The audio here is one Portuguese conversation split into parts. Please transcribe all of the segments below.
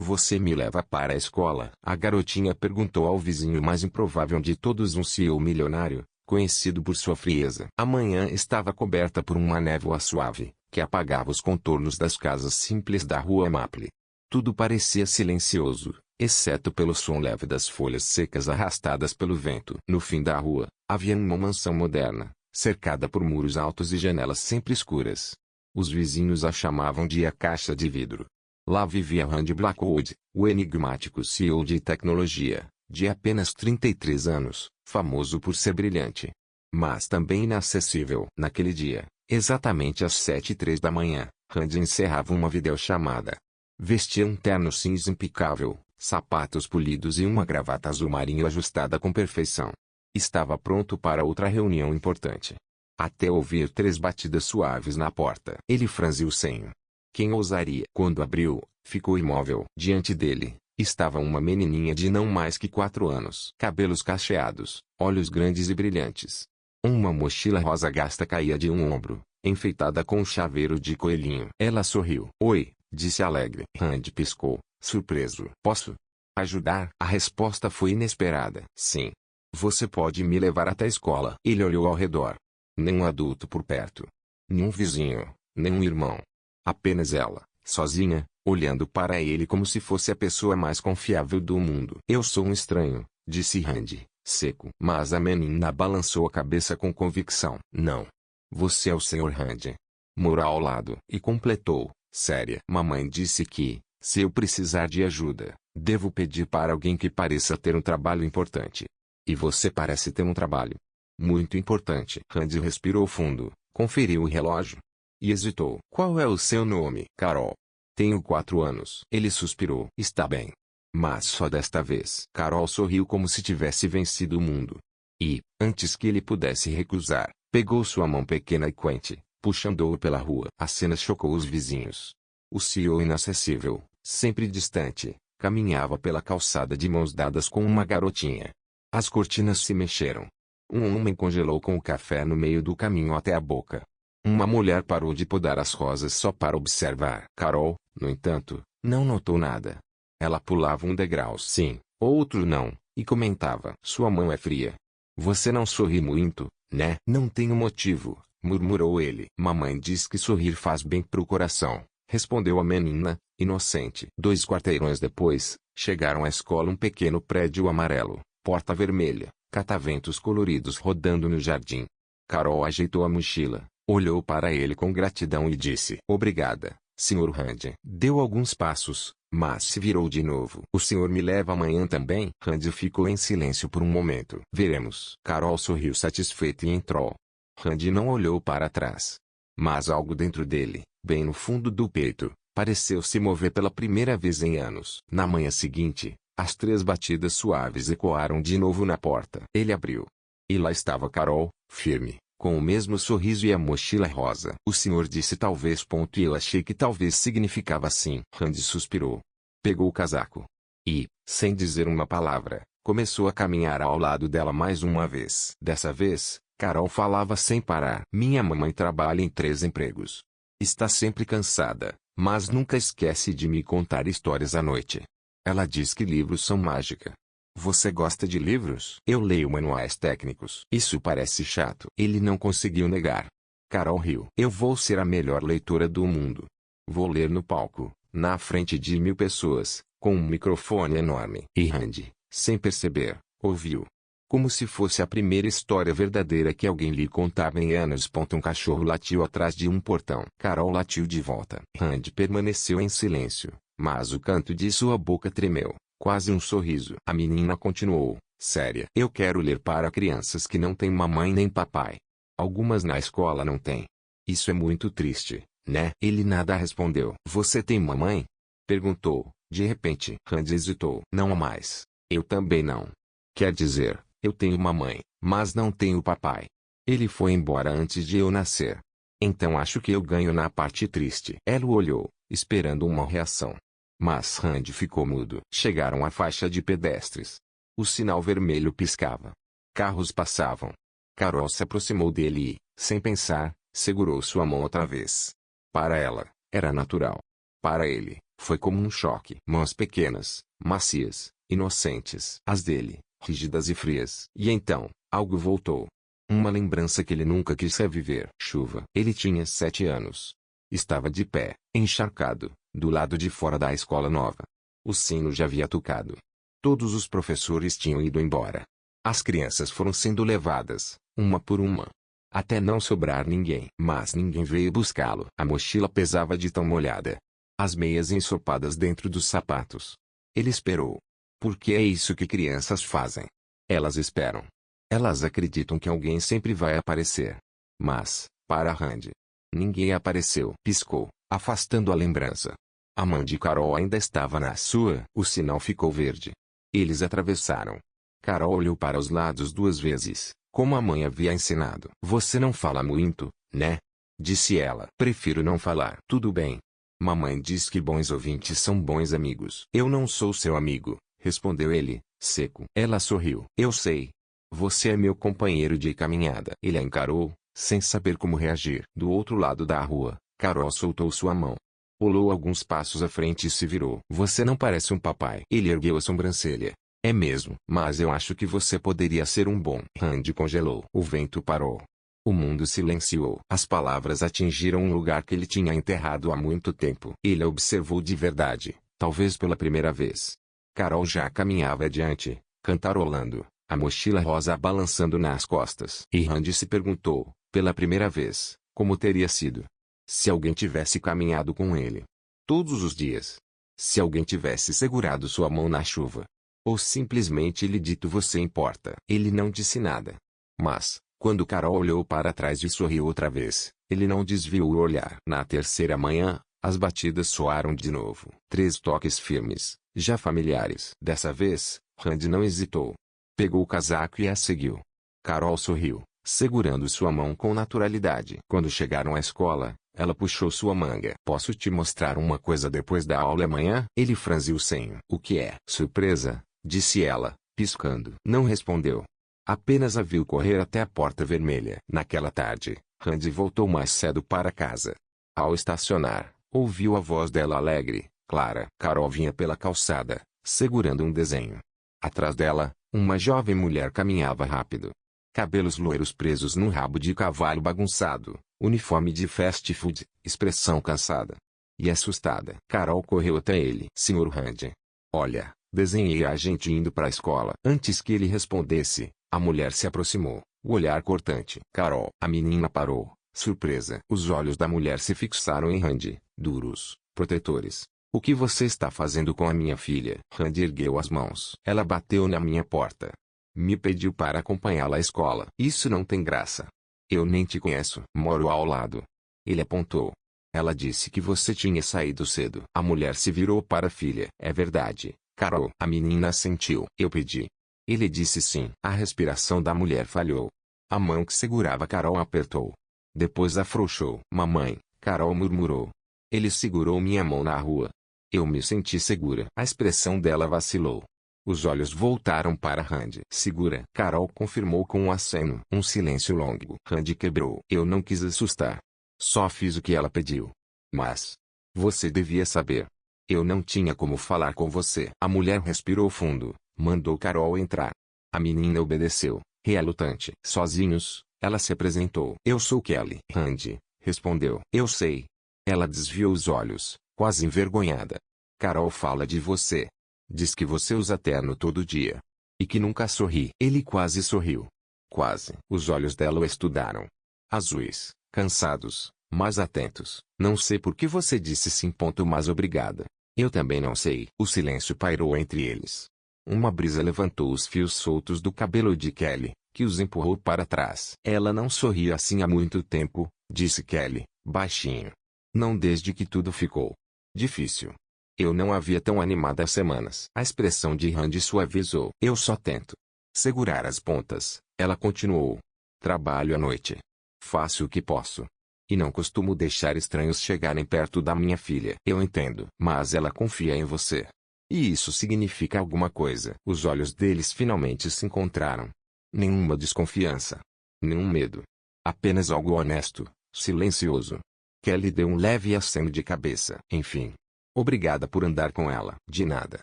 Você me leva para a escola? A garotinha perguntou ao vizinho mais improvável de todos, um CEO milionário, conhecido por sua frieza. A manhã estava coberta por uma névoa suave, que apagava os contornos das casas simples da rua Maple. Tudo parecia silencioso, exceto pelo som leve das folhas secas arrastadas pelo vento. No fim da rua, havia uma mansão moderna, cercada por muros altos e janelas sempre escuras. Os vizinhos a chamavam de a Caixa de Vidro. Lá vivia Randy Blackwood, o enigmático CEO de tecnologia, de apenas 33 anos, famoso por ser brilhante, mas também inacessível. Naquele dia, exatamente às 7h03 da manhã, Randy encerrava uma videochamada. Vestia um terno cinza impecável, sapatos polidos e uma gravata azul marinho ajustada com perfeição. Estava pronto para outra reunião importante. Até ouvir 3 batidas suaves na porta. Ele franziu o senho. Quem ousaria? Quando abriu, ficou imóvel. Diante dele, estava uma menininha de não mais que 4 anos. Cabelos cacheados, olhos grandes e brilhantes. Uma mochila rosa gasta caía de um ombro, enfeitada com um chaveiro de coelhinho. Ela sorriu. Oi, disse alegre. Randy piscou, surpreso. Posso ajudar? A resposta foi inesperada. Sim. Você pode me levar até a escola. Ele olhou ao redor. Nenhum adulto por perto. Nenhum vizinho, nenhum irmão. Apenas ela, sozinha, olhando para ele como se fosse a pessoa mais confiável do mundo. Eu sou um estranho, disse Randy, seco. Mas a menina balançou a cabeça com convicção. Não. Você é o Sr. Randy. Mora ao lado. E completou, séria. Mamãe disse que, se eu precisar de ajuda, devo pedir para alguém que pareça ter um trabalho importante. E você parece ter um trabalho muito importante. Randy respirou fundo, conferiu o relógio e hesitou. Qual é o seu nome? Carol. Tenho 4 anos. Ele suspirou. Está bem. Mas só desta vez. Carol sorriu como se tivesse vencido o mundo. E, antes que ele pudesse recusar, pegou sua mão pequena e quente, puxando-o pela rua. A cena chocou os vizinhos. O CEO inacessível, sempre distante, caminhava pela calçada de mãos dadas com uma garotinha. As cortinas se mexeram. Um homem congelou com o café no meio do caminho até a boca. Uma mulher parou de podar as rosas só para observar. Carol, no entanto, não notou nada. Ela pulava um degrau sim, outro não, e comentava. Sua mão é fria. Você não sorri muito, né? Não tenho motivo, murmurou ele. Mamãe diz que sorrir faz bem pro coração, respondeu a menina, inocente. 2 quarteirões depois, chegaram à escola, um pequeno prédio amarelo, porta vermelha, cataventos coloridos rodando no jardim. Carol ajeitou a mochila, olhou para ele com gratidão e disse: Obrigada, Sr. Randy. Deu alguns passos, mas se virou de novo. O senhor me leva amanhã também? Randy ficou em silêncio por um momento. Veremos. Carol sorriu satisfeita e entrou. Randy não olhou para trás. Mas algo dentro dele, bem no fundo do peito, pareceu se mover pela primeira vez em anos. Na manhã seguinte, as 3 batidas suaves ecoaram de novo na porta. Ele abriu. E lá estava Carol, firme, com o mesmo sorriso e a mochila rosa. O senhor disse talvez. E eu achei que talvez significava sim. Randy suspirou. Pegou o casaco. E, sem dizer uma palavra, começou a caminhar ao lado dela mais uma vez. Dessa vez, Carol falava sem parar. Minha mamãe trabalha em 3 empregos. Está sempre cansada, mas nunca esquece de me contar histórias à noite. Ela diz que livros são mágica. Você gosta de livros? Eu leio manuais técnicos. Isso parece chato. Ele não conseguiu negar. Carol riu. Eu vou ser a melhor leitora do mundo. Vou ler no palco, na frente de 1000 pessoas, com um microfone enorme. E Randy, sem perceber, ouviu. Como se fosse a primeira história verdadeira que alguém lhe contava em anos. Um cachorro latiu atrás de um portão. Carol latiu de volta. Randy permaneceu em silêncio, mas o canto de sua boca tremeu, quase um sorriso. A menina continuou, séria. Eu quero ler para crianças que não têm mamãe nem papai. Algumas na escola não têm. Isso é muito triste, né? Ele nada respondeu. Você tem mamãe? Perguntou, de repente. Randy hesitou. Não há mais. Eu também não. Quer dizer, eu tenho mamãe, mas não tenho papai. Ele foi embora antes de eu nascer. Então acho que eu ganho na parte triste. Ela o olhou, esperando uma reação. Mas Randy ficou mudo. Chegaram à faixa de pedestres. O sinal vermelho piscava. Carros passavam. Carol se aproximou dele e, sem pensar, segurou sua mão outra vez. Para ela, era natural. Para ele, Foi como um choque. Mãos pequenas, macias, inocentes. As dele, rígidas e frias. E então, algo voltou. Uma lembrança que ele nunca quis reviver. Chuva. Ele tinha 7 anos. Estava de pé, encharcado, do lado de fora da escola nova. O sino já havia tocado. Todos os professores tinham ido embora. As crianças foram sendo levadas, uma por uma, até não sobrar ninguém. Mas ninguém veio buscá-lo. A mochila pesava de tão molhada. As meias ensopadas dentro dos sapatos. Ele esperou. Porque é isso que crianças fazem. Elas esperam. Elas acreditam que alguém sempre vai aparecer. Mas, para Randy, ninguém apareceu. Piscou, afastando a lembrança. A mãe de Carol ainda estava na sua. O sinal ficou verde. Eles atravessaram. Carol olhou para os lados 2 vezes, como a mãe havia ensinado. Você não fala muito, né? Disse ela. Prefiro não falar. Tudo bem. Mamãe diz que bons ouvintes são bons amigos. Eu não sou seu amigo, respondeu ele, seco. Ela sorriu. Eu sei. Você é meu companheiro de caminhada. Ele a encarou, sem saber como reagir. Do outro lado da rua, Carol soltou sua mão. Pulou alguns passos à frente e se virou. Você não parece um papai. Ele ergueu a sobrancelha. É mesmo. Mas eu acho que você poderia ser um bom. Randy congelou. O vento parou. O mundo silenciou. As palavras atingiram um lugar que ele tinha enterrado há muito tempo. Ele a observou de verdade, talvez pela primeira vez. Carol já caminhava adiante, cantarolando, a mochila rosa balançando nas costas. E Randy se perguntou, pela primeira vez, como teria sido se alguém tivesse caminhado com ele todos os dias. Se alguém tivesse segurado sua mão na chuva. Ou simplesmente lhe dito você importa. Ele não disse nada. Mas, quando Carol olhou para trás e sorriu outra vez, ele não desviou o olhar. Na terceira manhã, as batidas soaram de novo. 3 toques firmes, já familiares. Dessa vez, Randy não hesitou. Pegou o casaco e a seguiu. Carol sorriu, segurando sua mão com naturalidade. Quando chegaram à escola, ela puxou sua manga. Posso te mostrar uma coisa depois da aula amanhã? Ele franziu o senho. O que é? Surpresa, disse ela, piscando. Não respondeu. Apenas a viu correr até a porta vermelha. Naquela tarde, Randy voltou mais cedo para casa. Ao estacionar, ouviu a voz dela alegre, clara. Carol vinha pela calçada, segurando um desenho. Atrás dela, uma jovem mulher caminhava rápido. Cabelos loiros presos num rabo de cavalo bagunçado, uniforme de fast food, expressão cansada e assustada. Carol correu até ele. Senhor Randy. Olha, desenhei a gente indo para a escola. Antes que ele respondesse, a mulher se aproximou, o olhar cortante. Carol. A menina parou, surpresa. Os olhos da mulher se fixaram em Randy, duros, protetores. O que você está fazendo com a minha filha? Randy ergueu as mãos. Ela bateu na minha porta. Me pediu para acompanhá-la à escola. Isso não tem graça. Eu nem te conheço. Moro ao lado. Ele apontou. Ela disse que você tinha saído cedo. A mulher se virou para a filha. É verdade, Carol. A menina assentiu. Eu pedi. Ele disse sim. A respiração da mulher falhou. A mão que segurava Carol apertou. Depois afrouxou. Mamãe, Carol murmurou. Ele segurou minha mão na rua. Eu me senti segura. A expressão dela vacilou. Os olhos voltaram para Randy. Segura. Carol confirmou com um aceno. Um silêncio longo. Randy quebrou. Eu não quis assustar. Só fiz o que ela pediu. Mas você devia saber. Eu não tinha como falar com você. A mulher respirou fundo. Mandou Carol entrar. A menina obedeceu, relutante. Sozinhos, ela se apresentou. Eu sou Kelly. Randy respondeu. Eu sei. Ela desviou os olhos, quase envergonhada. Carol fala de você. Diz que você usa terno todo dia. E que nunca sorri. Ele quase sorriu. Quase. Os olhos dela o estudaram. Azuis, cansados, mas atentos. Não sei por que você disse sim. Mas obrigada. Eu também não sei. O silêncio pairou entre eles. Uma brisa levantou os fios soltos do cabelo de Kelly, que os empurrou para trás. Ela não sorria assim há muito tempo, disse Kelly, baixinho. Não desde que tudo ficou difícil. Eu não havia tão animada há semanas. A expressão de Randy suavizou. Eu só tento segurar as pontas, ela continuou. Trabalho à noite. Faço o que posso. E não costumo deixar estranhos chegarem perto da minha filha. Eu entendo. Mas ela confia em você. E isso significa alguma coisa. Os olhos deles finalmente se encontraram. Nenhuma desconfiança. Nenhum medo. Apenas algo honesto, silencioso. Kelly deu um leve aceno de cabeça. Enfim. Obrigada por andar com ela. De nada.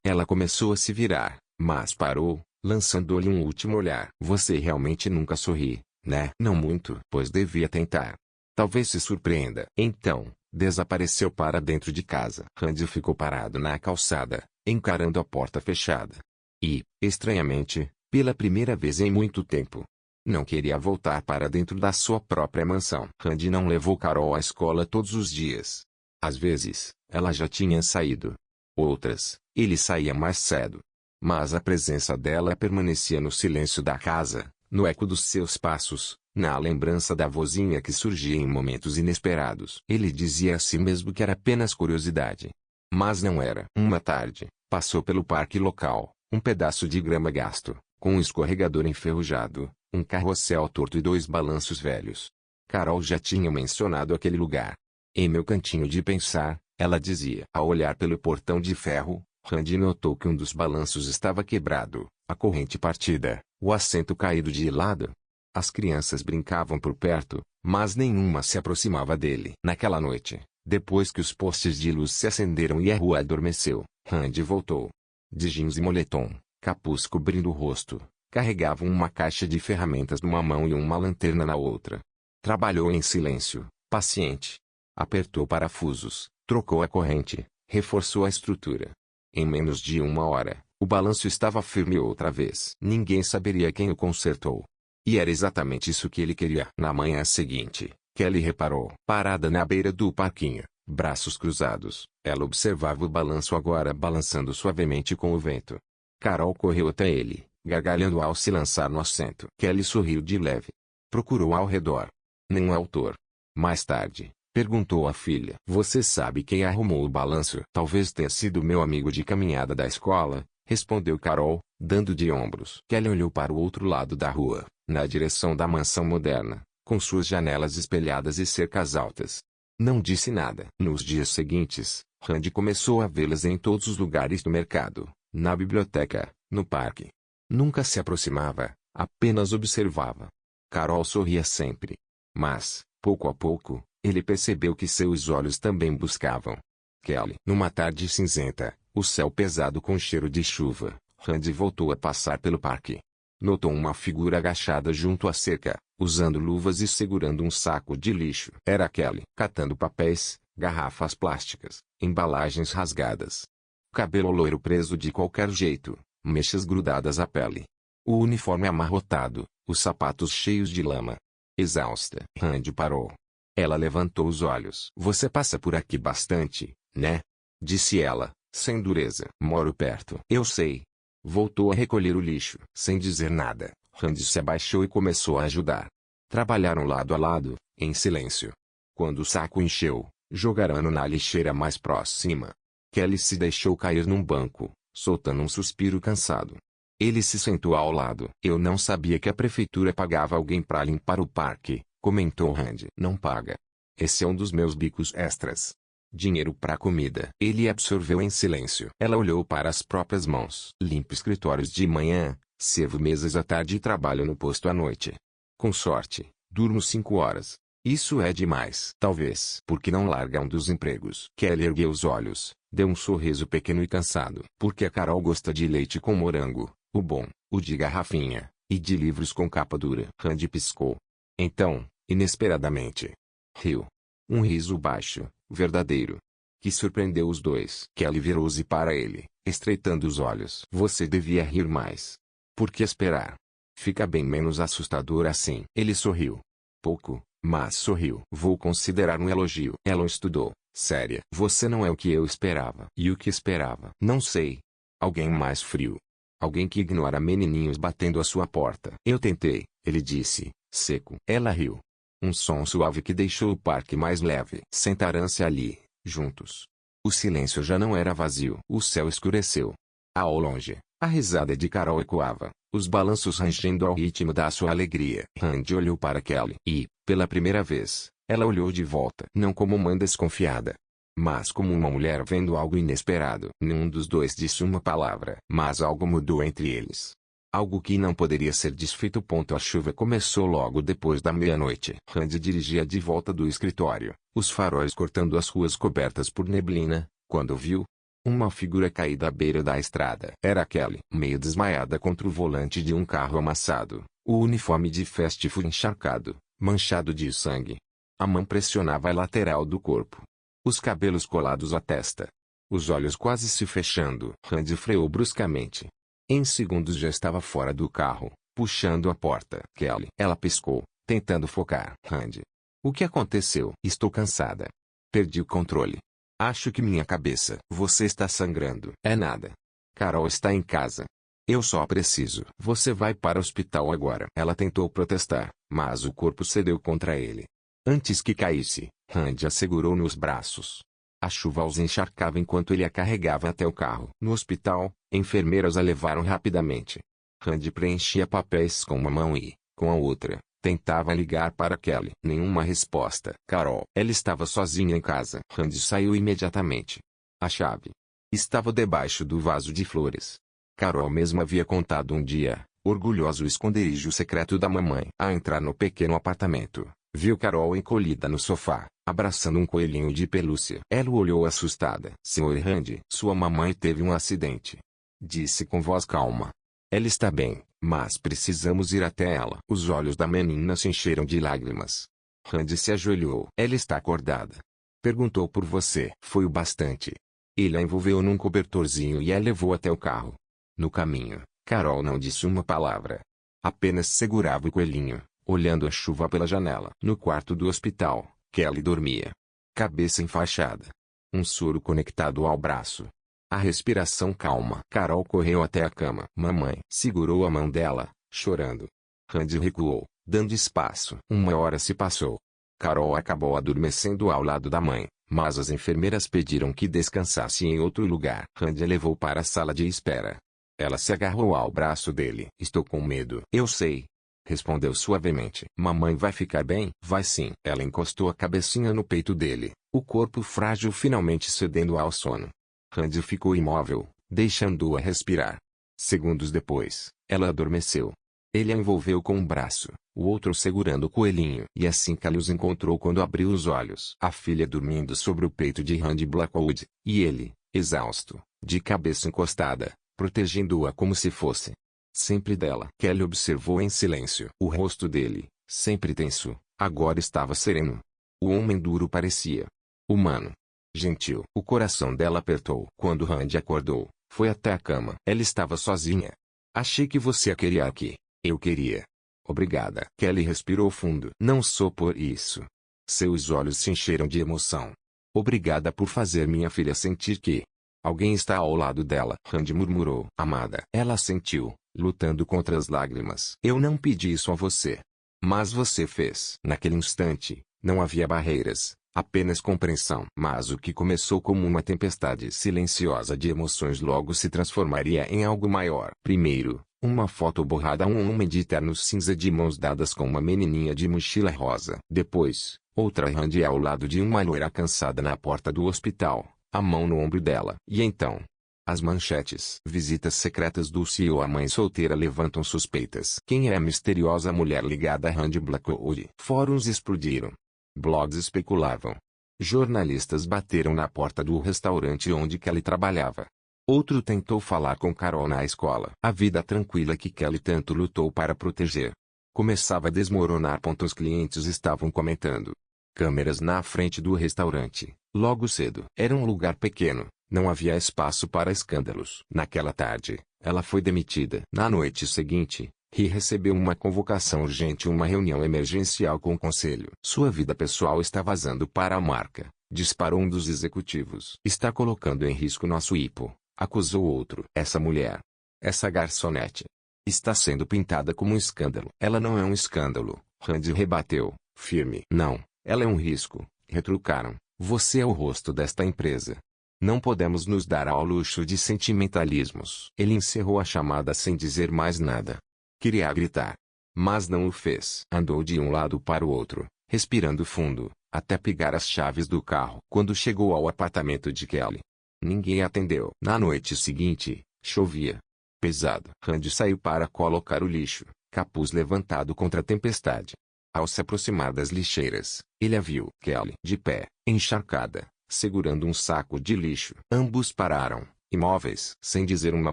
Ela começou a se virar, mas parou, lançando-lhe um último olhar. Você realmente nunca sorri, né? Não muito, pois devia tentar. Talvez se surpreenda. Então, desapareceu para dentro de casa. Randy ficou parado na calçada, encarando a porta fechada. E, estranhamente, pela primeira vez em muito tempo, não queria voltar para dentro da sua própria mansão. Randy não levou Carol à escola todos os dias. Às vezes, ela já tinha saído. Outras, ele saía mais cedo. Mas a presença dela permanecia no silêncio da casa, no eco dos seus passos, na lembrança da vozinha que surgia em momentos inesperados. Ele dizia a si mesmo que era apenas curiosidade. Mas não era. Uma tarde, passou pelo parque local, um pedaço de grama gasto, com um escorregador enferrujado, um carrossel torto e 2 balanços velhos. Carol já tinha mencionado aquele lugar. Em meu cantinho de pensar, ela dizia. Ao olhar pelo portão de ferro, Randy notou que um dos balanços estava quebrado, a corrente partida, o assento caído de lado. As crianças brincavam por perto, mas nenhuma se aproximava dele. Naquela noite, depois que os postes de luz se acenderam e a rua adormeceu, Randy voltou. De jeans e moletom, capuz cobrindo o rosto, carregava uma caixa de ferramentas numa mão e uma lanterna na outra. Trabalhou em silêncio, paciente. Apertou parafusos, trocou a corrente, reforçou a estrutura. Em menos de 1 hora, o balanço estava firme outra vez. Ninguém saberia quem o consertou. E era exatamente isso que ele queria. Na manhã seguinte, Kelly reparou. Parada na beira do parquinho, braços cruzados, ela observava o balanço agora balançando suavemente com o vento. Carol correu até ele, gargalhando ao se lançar no assento. Kelly sorriu de leve. Procurou ao redor. Nenhum autor. Mais tarde, perguntou à filha. Você sabe quem arrumou o balanço? Talvez tenha sido meu amigo de caminhada da escola, respondeu Carol, dando de ombros. Kelly olhou para o outro lado da rua, na direção da mansão moderna, com suas janelas espelhadas e cercas altas. Não disse nada. Nos dias seguintes, Randy começou a vê-las em todos os lugares do mercado, na biblioteca, no parque. Nunca se aproximava, apenas observava. Carol sorria sempre. Mas, pouco a pouco, ele percebeu que seus olhos também buscavam Kelly. Numa tarde cinzenta, o céu pesado com cheiro de chuva, Randy voltou a passar pelo parque. Notou uma figura agachada junto à cerca, usando luvas e segurando um saco de lixo. Era Kelly, catando papéis, garrafas plásticas, embalagens rasgadas. Cabelo loiro preso de qualquer jeito, mechas grudadas à pele. O uniforme amarrotado, os sapatos cheios de lama. Exausta, Randy parou. Ela levantou os olhos. Você passa por aqui bastante, né? Disse ela, sem dureza. Moro perto. Eu sei. Voltou a recolher o lixo. Sem dizer nada, Randy se abaixou e começou a ajudar. Trabalharam lado a lado, em silêncio. Quando o saco encheu, jogaram-no na lixeira mais próxima. Kelly se deixou cair num banco, soltando um suspiro cansado. Ele se sentou ao lado. Eu não sabia que a prefeitura pagava alguém para limpar o parque, comentou Randy. Não paga. Esse é um dos meus bicos extras. Dinheiro para comida. Ele absorveu em silêncio. Ela olhou para as próprias mãos. Limpo escritórios de manhã, servo mesas à tarde e trabalho no posto à noite. Com sorte, durmo 5 horas. Isso é demais. Talvez. Porque não larga um dos empregos. Kelly ergueu os olhos, deu um sorriso pequeno e cansado. Porque a Carol gosta de leite com morango, o bom, o de garrafinha, e de livros com capa dura. Randy piscou. Então, inesperadamente, riu. Um riso baixo, verdadeiro, que surpreendeu os dois. Kelly virou-se para ele, estreitando os olhos. Você devia rir mais. Por que esperar? Fica bem menos assustador assim. Ele sorriu. Pouco, mas sorriu. Vou considerar um elogio. Ela o estudou, séria. Você não é o que eu esperava. E o que esperava? Não sei. Alguém mais frio. Alguém que ignora menininhos batendo à sua porta. Eu tentei, ele disse, seco. Ela riu. Um som suave que deixou o parque mais leve. Sentaram-se ali, juntos. O silêncio já não era vazio. O céu escureceu. Ao longe, a risada de Carol ecoava, os balanços rangendo ao ritmo da sua alegria. Randy olhou para Kelly e, pela primeira vez, ela olhou de volta. Não como uma desconfiada, mas como uma mulher vendo algo inesperado. Nenhum dos dois disse uma palavra. Mas algo mudou entre eles. Algo que não poderia ser desfeito. A chuva começou logo depois da meia-noite. Randy dirigia de volta do escritório, os faróis cortando as ruas cobertas por neblina, Quando viu, uma figura caída à beira da estrada. Era Kelly, meio desmaiada contra o volante de um carro amassado, o uniforme de fast food encharcado, manchado de sangue. A mão pressionava a lateral do corpo. Os cabelos colados à testa. Os olhos quase se fechando. Randy freou bruscamente. Em segundos já estava fora do carro, puxando a porta. Kelly. Ela piscou, tentando focar. Randy. O que aconteceu? Estou cansada. Perdi o controle. Acho que minha cabeça. Você está sangrando. É nada. Carol está em casa. Eu só preciso. Você vai para o hospital agora. Ela tentou protestar, mas o corpo cedeu contra ele. Antes que caísse, Randy a segurou nos braços. A chuva os encharcava enquanto ele a carregava até o carro. No hospital, enfermeiras a levaram rapidamente. Randy preenchia papéis com uma mão e, com a outra, tentava ligar para Kelly. Nenhuma resposta. Carol. Ela estava sozinha em casa. Randy saiu imediatamente. A chave estava debaixo do vaso de flores. Carol mesma havia contado um dia, orgulhoso, o esconderijo secreto da mamãe. A entrar no pequeno apartamento, viu Carol encolhida no sofá, abraçando um coelhinho de pelúcia. Ela o olhou assustada. Sr. Randy, sua mamãe teve um acidente. Disse com voz calma. Ela está bem, mas precisamos ir até ela. Os olhos da menina se encheram de lágrimas. Randy se ajoelhou. Ela está acordada. Perguntou por você. Foi o bastante. Ele a envolveu num cobertorzinho e a levou até o carro. No caminho, Carol não disse uma palavra. Apenas segurava o coelhinho, olhando a chuva pela janela. No quarto do hospital, Kelly dormia. Cabeça enfaixada. Um soro conectado ao braço. A respiração calma. Carol correu até a cama. Mamãe segurou a mão dela, chorando. Randy recuou, dando espaço. 1 hora se passou. Carol acabou adormecendo ao lado da mãe, mas as enfermeiras pediram que descansasse em outro lugar. Randy a levou para a sala de espera. Ela se agarrou ao braço dele. Estou com medo. Eu sei. Respondeu suavemente. Mamãe vai ficar bem? Vai sim. Ela encostou a cabecinha no peito dele, o corpo frágil finalmente cedendo ao sono. Randy ficou imóvel, deixando-a respirar. Segundos depois, ela adormeceu. Ele a envolveu com um braço, o outro segurando o coelhinho. E assim Kelly os encontrou quando abriu os olhos. A filha dormindo sobre o peito de Randy Blackwood, e ele, exausto, de cabeça encostada, protegendo-a como se fosse sempre dela. Kelly observou em silêncio. O rosto dele, sempre tenso, agora estava sereno. O homem duro parecia humano. Gentil. O coração dela apertou. Quando Randy acordou, foi até a cama. Ela estava sozinha. Achei que você a queria aqui. Eu queria. Obrigada. Kelly respirou fundo. Não sou por isso. Seus olhos se encheram de emoção. Obrigada por fazer minha filha sentir que alguém está ao lado dela. Randy murmurou. Amada. Ela sentiu, lutando contra as lágrimas. Eu não pedi isso a você. Mas você fez. Naquele instante, não havia barreiras. Apenas compreensão. Mas o que começou como uma tempestade silenciosa de emoções logo se transformaria em algo maior. Primeiro, uma foto borrada a um homem de terno cinza de mãos dadas com uma menininha de mochila rosa. Depois, outra Randy ao lado de uma loira cansada na porta do hospital, a mão no ombro dela. E então, as manchetes. Visitas secretas do CEO. A mãe solteira levantam suspeitas. Quem é a misteriosa mulher ligada a Randy Blackwood? Fóruns explodiram. Blogs especulavam. Jornalistas bateram na porta do restaurante onde Kelly trabalhava. Outro tentou falar com Carol na escola. A vida tranquila que Kelly tanto lutou para proteger começava a desmoronar. Os clientes estavam comentando. Câmeras na frente do restaurante. Logo cedo. Era um lugar pequeno. Não havia espaço para escândalos. Naquela tarde, ela foi demitida. Na noite seguinte, He recebeu uma convocação urgente, uma reunião emergencial com o conselho. Sua vida pessoal está vazando para a marca, disparou um dos executivos. Está colocando em risco nosso IPO, acusou outro. Essa mulher, essa garçonete, está sendo pintada como um escândalo. Ela não é um escândalo, Randy rebateu, firme. Não, ela é um risco, retrucaram. Você é o rosto desta empresa. Não podemos nos dar ao luxo de sentimentalismos. Ele encerrou a chamada sem dizer mais nada. Queria gritar, mas não o fez. Andou de um lado para o outro, respirando fundo, até pegar as chaves do carro. Quando chegou ao apartamento de Kelly, ninguém atendeu. Na noite seguinte, chovia pesado. Randy saiu para colocar o lixo, capuz levantado contra a tempestade. Ao se aproximar das lixeiras, ele a viu. Kelly, de pé, encharcada, segurando um saco de lixo. Ambos pararam, imóveis. Sem dizer uma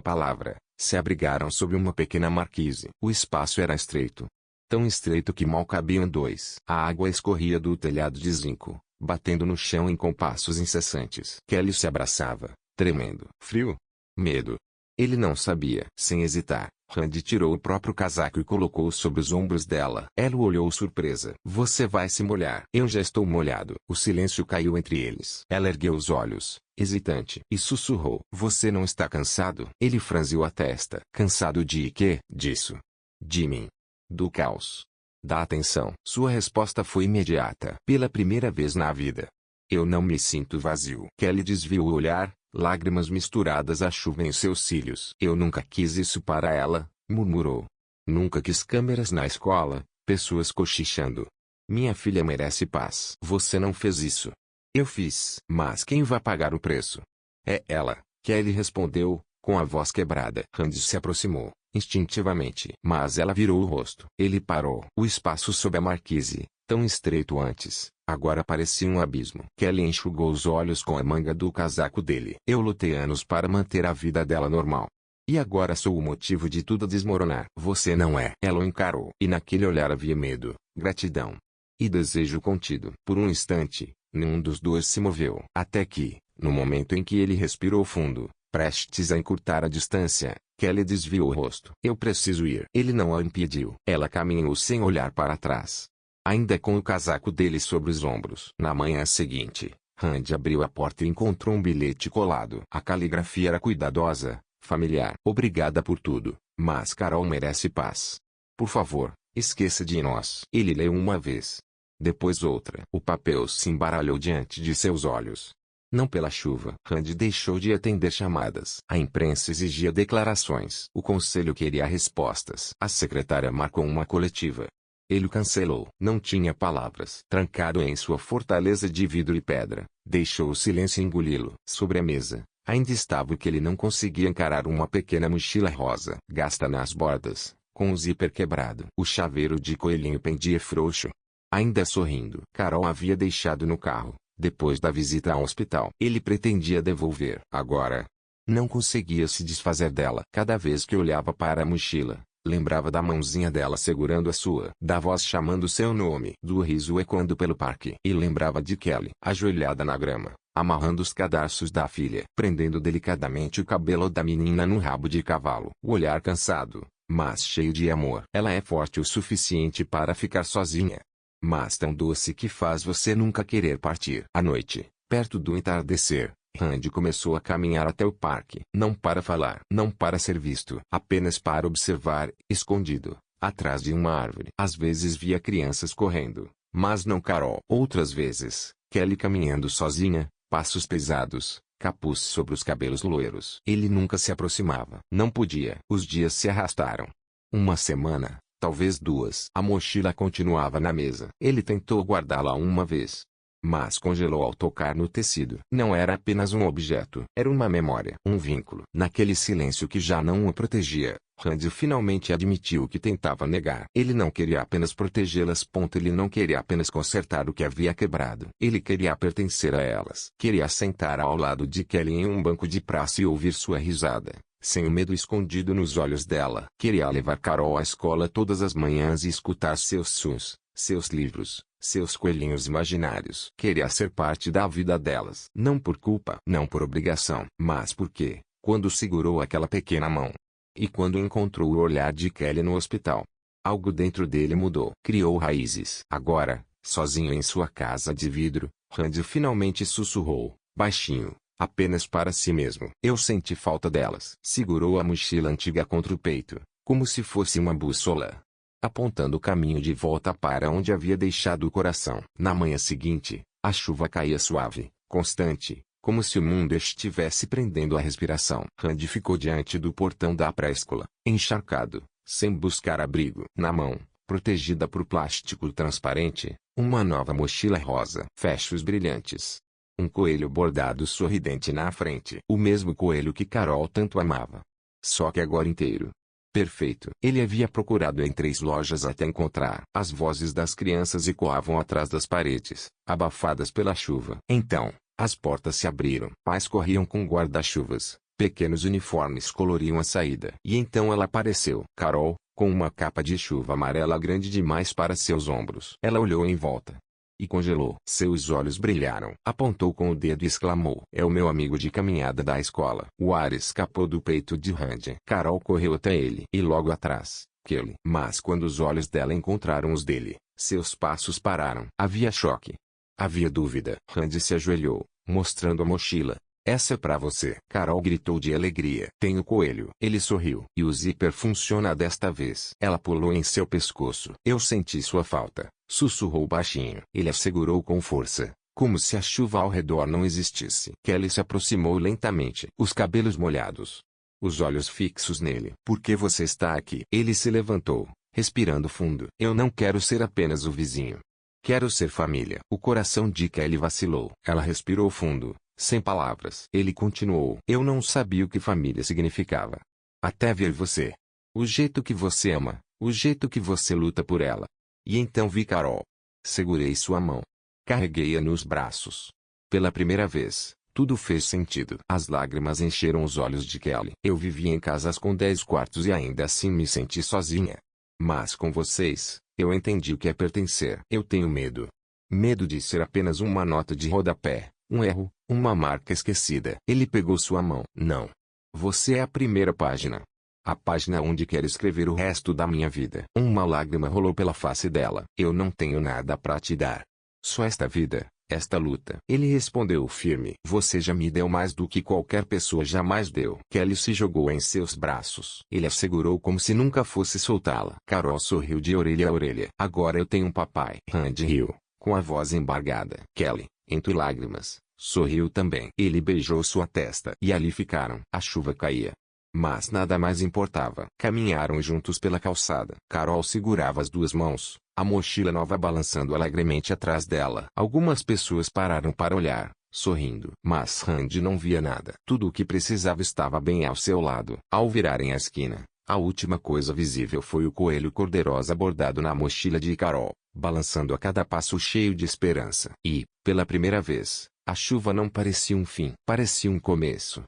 palavra, se abrigaram sob uma pequena marquise. O espaço era estreito. Tão estreito que mal cabiam dois. A água escorria do telhado de zinco, batendo no chão em compassos incessantes. Kelly se abraçava, tremendo. Frio? Medo? Ele não sabia. Sem hesitar, Randy tirou o próprio casaco e colocou-o sobre os ombros dela. Ela o olhou surpresa. Você vai se molhar. Eu já estou molhado. O silêncio caiu entre eles. Ela ergueu os olhos, hesitante, e sussurrou. Você não está cansado? Ele franziu a testa. Cansado de quê? Disso. De mim. Do caos. Da atenção. Sua resposta foi imediata. Pela primeira vez na vida. Eu não me sinto vazio. Kelly desviou o olhar, lágrimas misturadas à chuva em seus cílios. Eu nunca quis isso para ela, murmurou. Nunca quis câmeras na escola, pessoas cochichando. Minha filha merece paz. Você não fez isso. Eu fiz. Mas quem vai pagar o preço? É ela, Kelly respondeu, com a voz quebrada. Randy se aproximou, instintivamente. Mas ela virou o rosto. Ele parou. O espaço sob a marquise, tão estreito antes, agora parecia um abismo. Kelly enxugou os olhos com a manga do casaco dele. Eu lutei anos para manter a vida dela normal. E agora sou o motivo de tudo desmoronar. Você não é. Ela o encarou. E naquele olhar havia medo, gratidão e desejo contido. Por um instante, nenhum dos dois se moveu. Até que, no momento em que ele respirou fundo, prestes a encurtar a distância, Kelly desviou o rosto. Eu preciso ir. Ele não a impediu. Ela caminhou sem olhar para trás, ainda com o casaco dele sobre os ombros. Na manhã seguinte, Randy abriu a porta e encontrou um bilhete colado. A caligrafia era cuidadosa, familiar. Obrigada por tudo, mas Carol merece paz. Por favor, esqueça de nós. Ele leu uma vez. Depois outra. O papel se embaralhou diante de seus olhos. Não pela chuva. Randy deixou de atender chamadas. A imprensa exigia declarações. O conselho queria respostas. A secretária marcou uma coletiva. Ele cancelou. Não tinha palavras. Trancado em sua fortaleza de vidro e pedra, deixou o silêncio engoli-lo. Sobre a mesa, ainda estava o que ele não conseguia encarar, uma pequena mochila rosa, gasta nas bordas, com o zíper quebrado. O chaveiro de coelhinho pendia frouxo. Ainda sorrindo. Carol havia deixado no carro, depois da visita ao hospital. Ele pretendia devolver. Agora, não conseguia se desfazer dela. Cada vez que olhava para a mochila, lembrava da mãozinha dela segurando a sua, da voz chamando seu nome, do riso ecoando pelo parque. E lembrava de Kelly, ajoelhada na grama, amarrando os cadarços da filha, prendendo delicadamente o cabelo da menina no rabo de cavalo. O olhar cansado, mas cheio de amor. Ela é forte o suficiente para ficar sozinha, mas tão doce que faz você nunca querer partir. À noite, perto do entardecer, Randy começou a caminhar até o parque. Não para falar, não para ser visto, apenas para observar, escondido, atrás de uma árvore. Às vezes via crianças correndo, mas não Carol. Outras vezes, Kelly caminhando sozinha, passos pesados, capuz sobre os cabelos loiros. Ele nunca se aproximava. Não podia. Os dias se arrastaram. Uma semana, talvez duas. A mochila continuava na mesa. Ele tentou guardá-la uma vez, mas congelou ao tocar no tecido. Não era apenas um objeto. Era uma memória. Um vínculo. Naquele silêncio que já não o protegia, Randy finalmente admitiu que tentava negar. Ele não queria apenas protegê-las. Ele não queria apenas consertar o que havia quebrado. Ele queria pertencer a elas. Queria sentar ao lado de Kelly em um banco de praça e ouvir sua risada, sem o medo escondido nos olhos dela. Queria levar Carol à escola todas as manhãs e escutar seus sons, seus livros, seus coelhinhos imaginários. Queria ser parte da vida delas. Não por culpa, não por obrigação, mas porque, quando segurou aquela pequena mão, e quando encontrou o olhar de Kelly no hospital, algo dentro dele mudou. Criou raízes. Agora, sozinho em sua casa de vidro, Randy finalmente sussurrou, baixinho, apenas para si mesmo. Eu senti falta delas. Segurou a mochila antiga contra o peito, como se fosse uma bússola, apontando o caminho de volta para onde havia deixado o coração. Na manhã seguinte, a chuva caía suave, constante, como se o mundo estivesse prendendo a respiração. Randy ficou diante do portão da pré-escola, encharcado, sem buscar abrigo. Na mão, protegida por plástico transparente, uma nova mochila rosa. Fechos brilhantes. Um coelho bordado sorridente na frente. O mesmo coelho que Carol tanto amava. Só que agora inteiro. Perfeito. Ele havia procurado em 3 lojas até encontrar. As vozes das crianças ecoavam atrás das paredes, abafadas pela chuva. Então, As portas se abriram. Pais corriam com guarda-chuvas. Pequenos uniformes coloriam a saída. E então ela apareceu. Carol, com uma capa de chuva amarela grande demais para seus ombros. Ela olhou em volta. E congelou. Seus olhos brilharam. Apontou com o dedo e exclamou: "É o meu amigo de caminhada da escola." O ar escapou do peito de Randy. Carol correu até ele. E logo atrás, Kelly. Mas quando os olhos dela encontraram os dele, seus passos pararam. Havia choque. Havia dúvida. Randy se ajoelhou, mostrando a mochila. "Essa é pra você." Carol gritou de alegria. "Tenho coelho." Ele sorriu. "E o zíper funciona desta vez." Ela pulou em seu pescoço. "Eu senti sua falta." Sussurrou baixinho. Ele a segurou com força, como se a chuva ao redor não existisse. Kelly se aproximou lentamente. Os cabelos molhados. Os olhos fixos nele. "Por que você está aqui?" Ele se levantou, respirando fundo. "Eu não quero ser apenas o vizinho. Quero ser família." O coração de Kelly vacilou. Ela respirou fundo, sem palavras. Ele continuou: "Eu não sabia o que família significava. Até ver você. O jeito que você ama, o jeito que você luta por ela. E então vi Carol. Segurei sua mão. Carreguei-a nos braços. Pela primeira vez, tudo fez sentido." As lágrimas encheram os olhos de Kelly. "Eu vivia em casas com 10 quartos e ainda assim me senti sozinha. Mas com vocês, eu entendi o que é pertencer." "Eu tenho medo. Medo de ser apenas uma nota de rodapé, um erro, uma marca esquecida." Ele pegou sua mão. "Não. Você é a primeira página. A página onde quero escrever o resto da minha vida." Uma lágrima rolou pela face dela. "Eu não tenho nada para te dar. Só esta vida, esta luta." Ele respondeu firme: "Você já me deu mais do que qualquer pessoa jamais deu." Kelly se jogou em seus braços. Ele a segurou como se nunca fosse soltá-la. Carol sorriu de orelha a orelha. "Agora eu tenho um papai." Randy riu, com a voz embargada. Kelly, entre lágrimas, sorriu também. Ele beijou sua testa. E ali ficaram. A chuva caía, mas nada mais importava. Caminharam juntos pela calçada. Carol segurava as duas mãos, a mochila nova balançando alegremente atrás dela. Algumas pessoas pararam para olhar, sorrindo. Mas Randy não via nada. Tudo o que precisava estava bem ao seu lado. Ao virarem a esquina, a última coisa visível foi o coelho cor-de-rosa bordado na mochila de Carol, balançando a cada passo cheio de esperança. E, pela primeira vez, a chuva não parecia um fim. Parecia um começo.